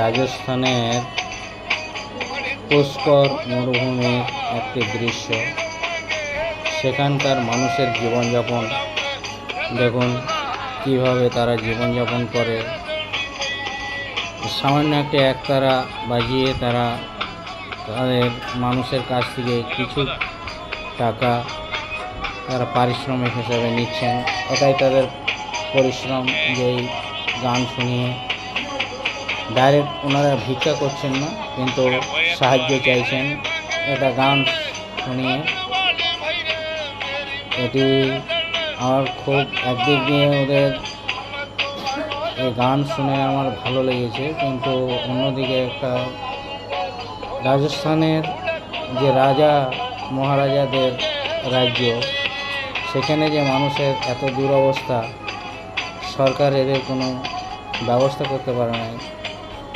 রাজস্থানের পুষ্কর মরুভূমির একটি দৃশ্য। সেখানকার মানুষের জীবনযাপন দেখুন, কিভাবে তারা জীবনযাপন করে। সামান্য একতারা বাজিয়ে তারা তাদের মানুষের কাছ থেকে কিছু টাকা তারা পারিশ্রমিক হিসেবে নিচ্ছেন। এটাই তাদের পরিশ্রম, যেই গান শুনিয়ে ডাইরেক্ট ওনারা ভিক্ষা করছেন না, কিন্তু সাহায্য চাইছেন এটা গান শুনিয়ে। এটি আমার খুব একদিক দিয়ে ওদের এই গান শুনে আমার ভালো লেগেছে, কিন্তু অন্যদিকে একটা রাজস্থানের যে রাজা মহারাজাদের রাজ্য, সেখানে যে মানুষের এত দুরবস্থা, সরকার এদের কোনো ব্যবস্থা করতে পারে না।